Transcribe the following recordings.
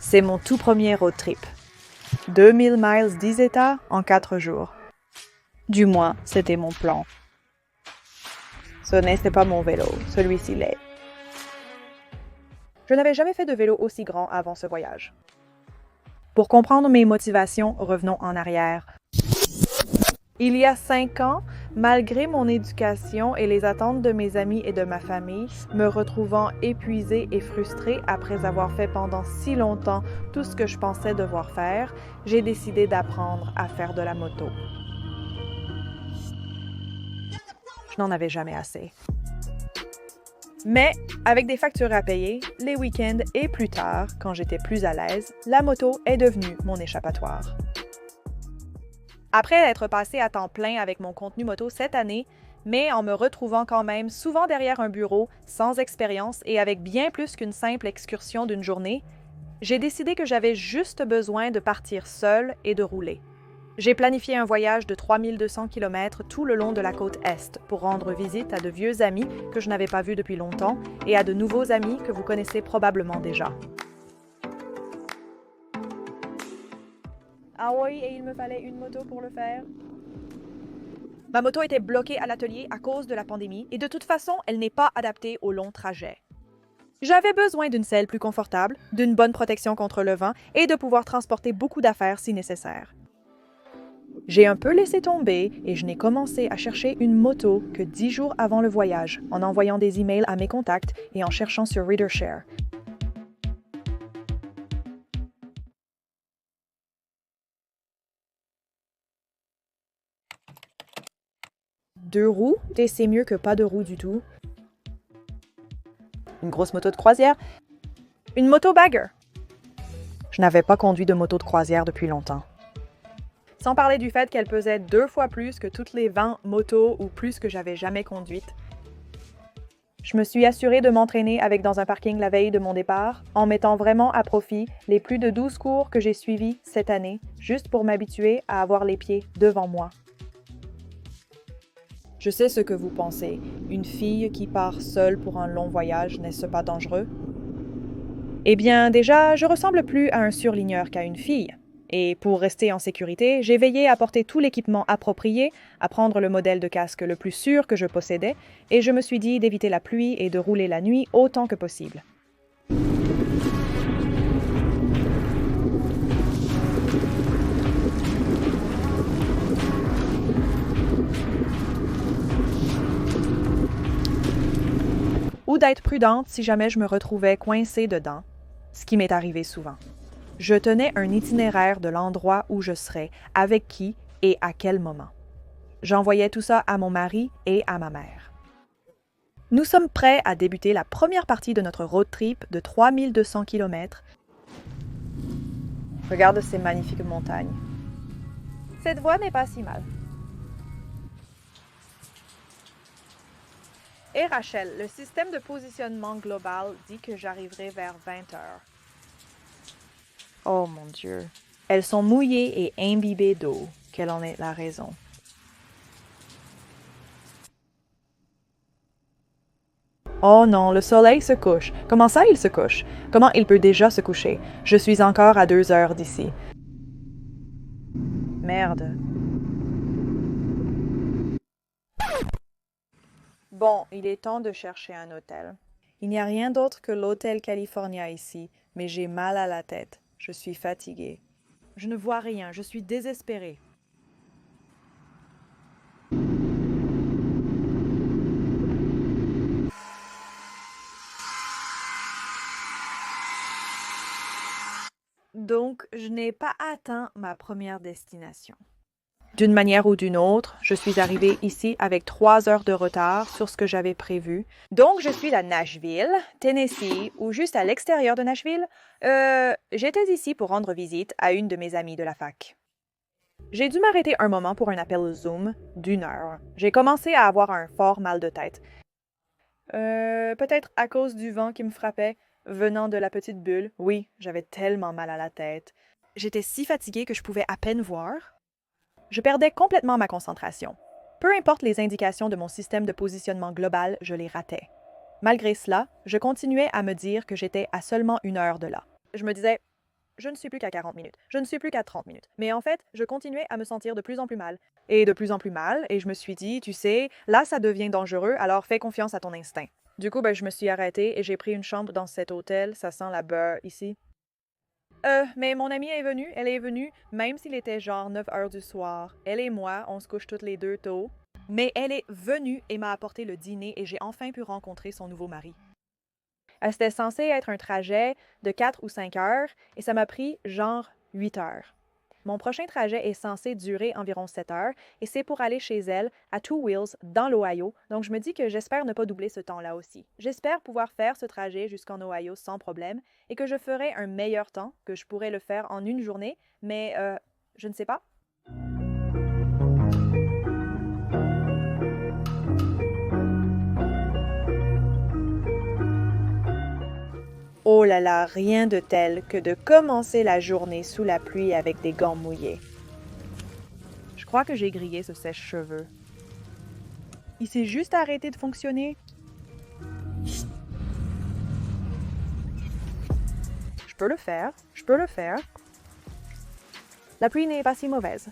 C'est mon tout premier road trip. 2000 miles 10 États en 4 jours. Du moins, c'était mon plan. Ce n'est pas mon vélo, celui-ci l'est. Je n'avais jamais fait de vélo aussi grand avant ce voyage. Pour comprendre mes motivations, revenons en arrière. Il y a 5 ans, malgré mon éducation et les attentes de mes amis et de ma famille, me retrouvant épuisée et frustrée après avoir fait pendant si longtemps tout ce que je pensais devoir faire, j'ai décidé d'apprendre à faire de la moto. Je n'en avais jamais assez. Mais, avec des factures à payer, les week-ends et plus tard, quand j'étais plus à l'aise, la moto est devenue mon échappatoire. Après être passée à temps plein avec mon contenu moto cette année, mais en me retrouvant quand même souvent derrière un bureau, sans expérience et avec bien plus qu'une simple excursion d'une journée, j'ai décidé que j'avais juste besoin de partir seule et de rouler. J'ai planifié un voyage de 3200 km tout le long de la côte Est pour rendre visite à de vieux amis que je n'avais pas vus depuis longtemps et à de nouveaux amis que vous connaissez probablement déjà. Ah oui, et il me fallait une moto pour le faire. Ma moto était bloquée à l'atelier à cause de la pandémie et de toute façon, elle n'est pas adaptée aux longs trajets. J'avais besoin d'une selle plus confortable, d'une bonne protection contre le vent et de pouvoir transporter beaucoup d'affaires si nécessaire. J'ai un peu laissé tomber et je n'ai commencé à chercher une moto que 10 jours avant le voyage, en envoyant des emails à mes contacts et en cherchant sur ReaderShare. Deux roues, et c'est mieux que pas de roues du tout. Une grosse moto de croisière. Une moto bagger. Je n'avais pas conduit de moto de croisière depuis longtemps. Sans parler du fait qu'elle pesait 2 fois plus que toutes les 20 motos ou plus que j'avais jamais conduites. Je me suis assurée de m'entraîner avec dans un parking la veille de mon départ, en mettant vraiment à profit les plus de 12 cours que j'ai suivis cette année, juste pour m'habituer à avoir les pieds devant moi. Je sais ce que vous pensez. Une fille qui part seule pour un long voyage, n'est-ce pas dangereux? Eh bien, déjà, je ressemble plus à un surligneur qu'à une fille. Et pour rester en sécurité, j'ai veillé à porter tout l'équipement approprié, à prendre le modèle de casque le plus sûr que je possédais, et je me suis dit d'éviter la pluie et de rouler la nuit autant que possible. Ou d'être prudente si jamais je me retrouvais coincée dedans, ce qui m'est arrivé souvent. Je tenais un itinéraire de l'endroit où je serais, avec qui et à quel moment. J'envoyais tout ça à mon mari et à ma mère. Nous sommes prêts à débuter la première partie de notre road trip de 3200 km. Regarde ces magnifiques montagnes. Cette voie n'est pas si mal. Et Rachel, le système de positionnement global dit que j'arriverai vers 20 heures. Oh mon Dieu. Elles sont mouillées et imbibées d'eau. Quelle en est la raison? Oh non, le soleil se couche. Comment ça, il se couche? Comment il peut déjà se coucher? Je suis encore à 2 heures d'ici. Merde. Bon, il est temps de chercher un hôtel. Il n'y a rien d'autre que l'hôtel California ici, mais j'ai mal à la tête. Je suis fatiguée. Je ne vois rien, je suis désespérée. Donc, je n'ai pas atteint ma première destination. D'une manière ou d'une autre, je suis arrivée ici avec 3 heures de retard sur ce que j'avais prévu. Donc, je suis à Nashville, Tennessee, ou juste à l'extérieur de Nashville. J'étais ici pour rendre visite à une de mes amies de la fac. J'ai dû m'arrêter un moment pour un appel Zoom d'1 heure. J'ai commencé à avoir un fort mal de tête. Peut-être à cause du vent qui me frappait, venant de la petite bulle. Oui, j'avais tellement mal à la tête. J'étais si fatiguée que je pouvais à peine voir. Je perdais complètement ma concentration. Peu importe les indications de mon système de positionnement global, je les ratais. Malgré cela, je continuais à me dire que j'étais à seulement 1 heure de là. Je me disais, je ne suis plus qu'à 40 minutes. Je ne suis plus qu'à 30 minutes. Mais en fait, je continuais à me sentir de plus en plus mal. Et de plus en plus mal. Et je me suis dit, tu sais, là, ça devient dangereux, alors fais confiance à ton instinct. Du coup, je me suis arrêtée et j'ai pris une chambre dans cet hôtel. Ça sent la beurre ici. Mais mon amie est venue. Elle est venue, même s'il était genre 9 heures du soir. Elle et moi, on se couche toutes les deux tôt. Mais elle est venue et m'a apporté le dîner et j'ai enfin pu rencontrer son nouveau mari. C'était censé être un trajet de 4 ou 5 heures et ça m'a pris genre 8 heures. Mon prochain trajet est censé durer environ 7 heures et c'est pour aller chez elle à Two Wheels dans l'Ohio. Donc je me dis que j'espère ne pas doubler ce temps-là aussi. J'espère pouvoir faire ce trajet jusqu'en Ohio sans problème et que je ferai un meilleur temps, que je pourrai le faire en une journée, mais je ne sais pas. Oh là là, rien de tel que de commencer la journée sous la pluie avec des gants mouillés. Je crois que j'ai grillé ce sèche-cheveux. Il s'est juste arrêté de fonctionner. Je peux le faire, je peux le faire. La pluie n'est pas si mauvaise.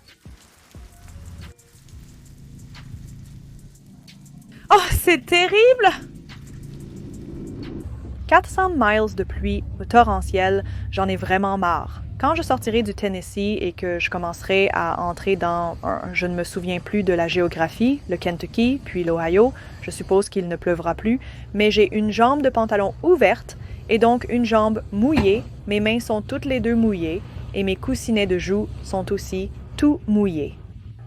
Oh, c'est terrible! 400 miles de pluie torrentielle, j'en ai vraiment marre. Quand je sortirai du Tennessee et que je commencerai à entrer dans, je ne me souviens plus de la géographie, le Kentucky, puis l'Ohio, je suppose qu'il ne pleuvra plus, mais j'ai une jambe de pantalon ouverte et donc une jambe mouillée, mes mains sont toutes les deux mouillées et mes coussinets de joues sont aussi tout mouillés.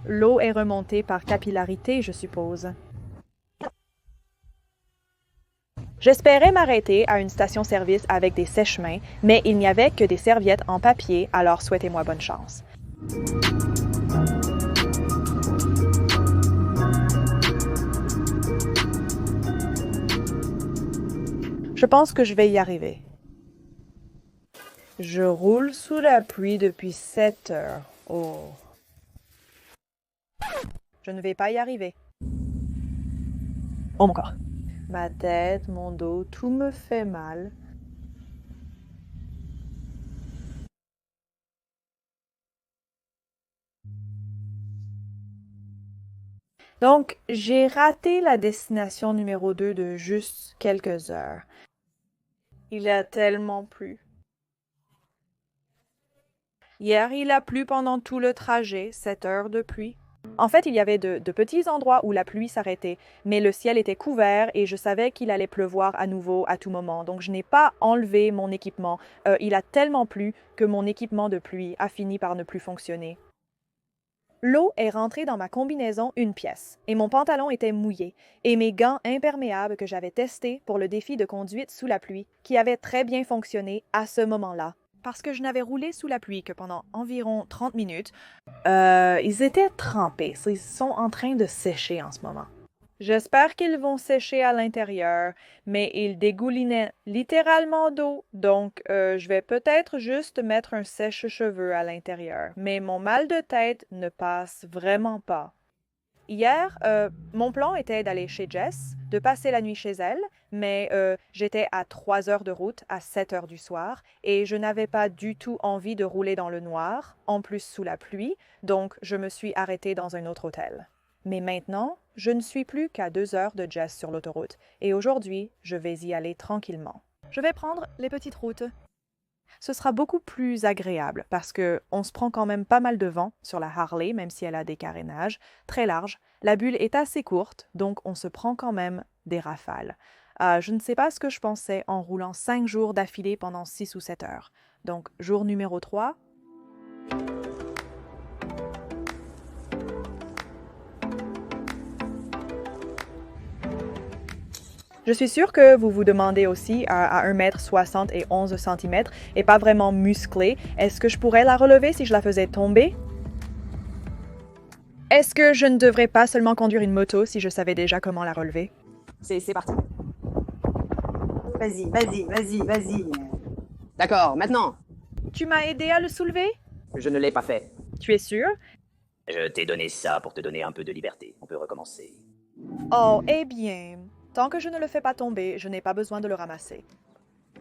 L'eau est remontée par capillarité, je suppose. J'espérais m'arrêter à une station-service avec des sèche-mains, mais il n'y avait que des serviettes en papier, alors souhaitez-moi bonne chance. Je pense que je vais y arriver. Je roule sous la pluie depuis 7 heures. Oh. Je ne vais pas y arriver. Oh mon corps. Ma tête, mon dos, tout me fait mal. Donc, j'ai raté la destination numéro 2 de juste quelques heures. Il a tellement plu. Hier, il a plu pendant tout le trajet, 7 heures de pluie. En fait, il y avait de petits endroits où la pluie s'arrêtait, mais le ciel était couvert et je savais qu'il allait pleuvoir à nouveau à tout moment. Donc, je n'ai pas enlevé mon équipement. Il a tellement plu que mon équipement de pluie a fini par ne plus fonctionner. L'eau est rentrée dans ma combinaison une pièce, et mon pantalon était mouillé, et mes gants imperméables que j'avais testés pour le défi de conduite sous la pluie, qui avait très bien fonctionné à ce moment-là. Parce que je n'avais roulé sous la pluie que pendant environ 30 minutes, ils étaient trempés. Ils sont en train de sécher en ce moment. J'espère qu'ils vont sécher à l'intérieur, mais ils dégoulinaient littéralement d'eau, donc je vais peut-être juste mettre un sèche-cheveux à l'intérieur. Mais mon mal de tête ne passe vraiment pas. Hier, mon plan était d'aller chez Jess, de passer la nuit chez elle, mais j'étais à 3 heures de route à 7 heures du soir et je n'avais pas du tout envie de rouler dans le noir, en plus sous la pluie, donc je me suis arrêtée dans un autre hôtel. Mais maintenant, je ne suis plus qu'à 2 heures de Jess sur l'autoroute et aujourd'hui, je vais y aller tranquillement. Je vais prendre les petites routes. Ce sera beaucoup plus agréable parce que on se prend quand même pas mal de vent sur la Harley, même si elle a des carénages très larges. La bulle est assez courte, donc on se prend quand même des rafales. Je ne sais pas ce que je pensais en roulant 5 jours d'affilée pendant 6 ou 7 heures. Donc, jour numéro 3. Je suis sûre que vous vous demandez aussi, à 1,60 m et 11 cm et pas vraiment musclée, est-ce que je pourrais la relever si je la faisais tomber? Est-ce que je ne devrais pas seulement conduire une moto si je savais déjà comment la relever? C'est parti. Vas-y. D'accord, maintenant. Tu m'as aidé à le soulever? Je ne l'ai pas fait. Tu es sûr? Je t'ai donné ça pour te donner un peu de liberté. On peut recommencer. Oh, eh bien, tant que je ne le fais pas tomber, je n'ai pas besoin de le ramasser.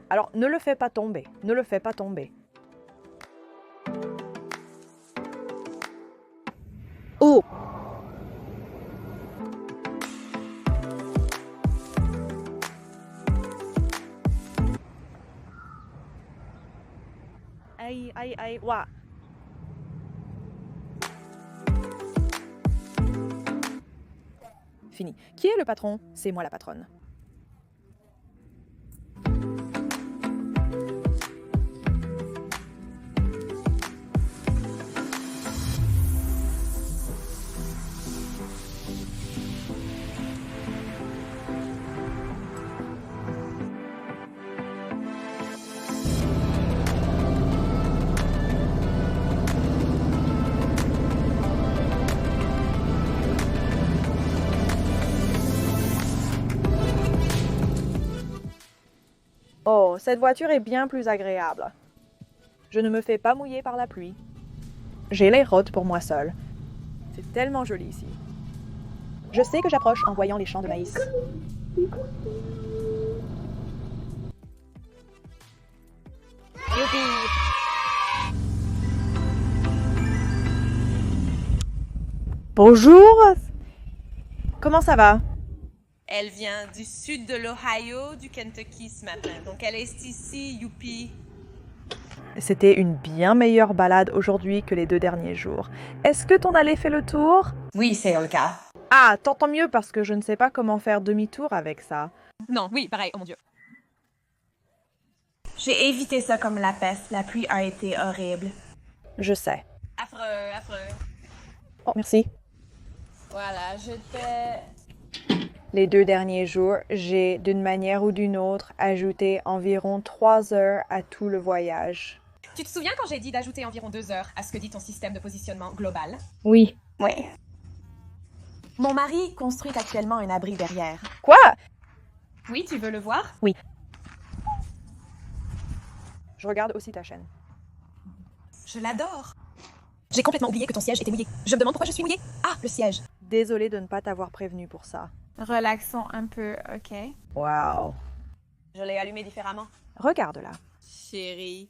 Alors, ne le fais pas tomber, ne le fais pas tomber. Ouh! Aïe, aïe, aïe, ouah! Fini. Qui est le patron? C'est moi la patronne. Oh, cette voiture est bien plus agréable. Je ne me fais pas mouiller par la pluie. J'ai les routes pour moi seule. C'est tellement joli ici. Je sais que j'approche en voyant les champs de maïs. Youpi! Bonjour! Comment ça va? Elle vient du sud de l'Ohio, du Kentucky ce matin. Donc elle est ici, youpi. C'était une bien meilleure balade aujourd'hui que les 2 derniers jours. Est-ce que ton allée fait le tour? Oui, c'est le cas. Ah, tant mieux parce que je ne sais pas comment faire demi-tour avec ça. Non, oui, pareil, oh mon Dieu. J'ai évité ça comme la peste. La pluie a été horrible. Je sais. Affreux, affreux. Oh, merci. Voilà, j'étais... Les 2 derniers jours, j'ai, d'une manière ou d'une autre, ajouté environ 3 heures à tout le voyage. Tu te souviens quand j'ai dit d'ajouter environ 2 heures à ce que dit ton système de positionnement global? Oui. Oui. Mon mari construit actuellement un abri derrière. Quoi? Oui, tu veux le voir? Oui. Je regarde aussi ta chaîne. Je l'adore. J'ai complètement oublié que ton siège était mouillé. Je me demande pourquoi je suis mouillée. Ah, le siège. Désolée de ne pas t'avoir prévenu pour ça. Relaxons un peu, ok? Wow. Je l'ai allumé différemment. Regarde-la. Chérie.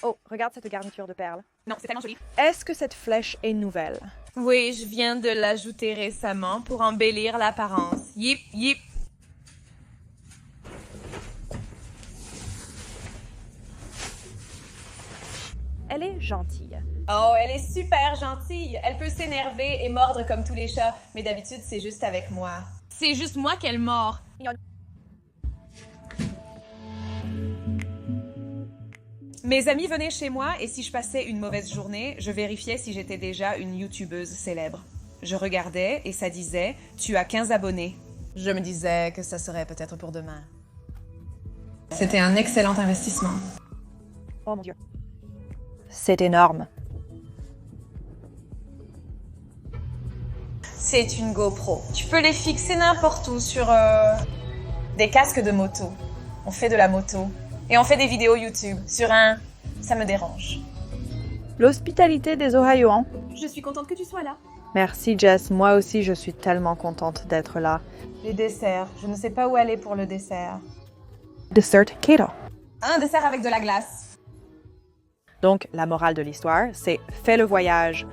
Oh, regarde cette garniture de perles. Non, c'est tellement joli. Est-ce que cette flèche est nouvelle? Oui, je viens de l'ajouter récemment pour embellir l'apparence. Yip, yip. Elle est gentille. Oh, elle est super gentille. Elle peut s'énerver et mordre comme tous les chats, mais d'habitude, c'est juste avec moi. C'est juste moi qu'elle mord. Mes amis venaient chez moi et si je passais une mauvaise journée, je vérifiais si j'étais déjà une youtubeuse célèbre. Je regardais et ça disait « Tu as 15 abonnés ». Je me disais que ça serait peut-être pour demain. C'était un excellent investissement. Oh mon Dieu. C'est énorme. C'est une GoPro. Tu peux les fixer n'importe où sur des casques de moto. On fait de la moto. Et on fait des vidéos YouTube. Sur un... Ça me dérange. L'hospitalité des Ohioans. Je suis contente que tu sois là. Merci Jess, moi aussi je suis tellement contente d'être là. Les desserts. Je ne sais pas où aller pour le dessert. Dessert keto. Un dessert avec de la glace. Donc, la morale de l'histoire, c'est fais le voyage.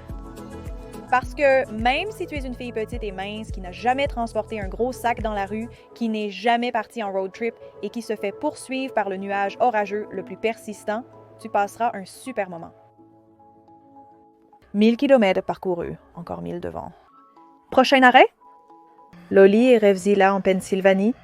Parce que même si tu es une fille petite et mince qui n'a jamais transporté un gros sac dans la rue, qui n'est jamais partie en road trip et qui se fait poursuivre par le nuage orageux le plus persistant, tu passeras un super moment. 1000 km parcourus, encore 1000 devant. Prochain arrêt? Loli et Revzilla en Pennsylvanie.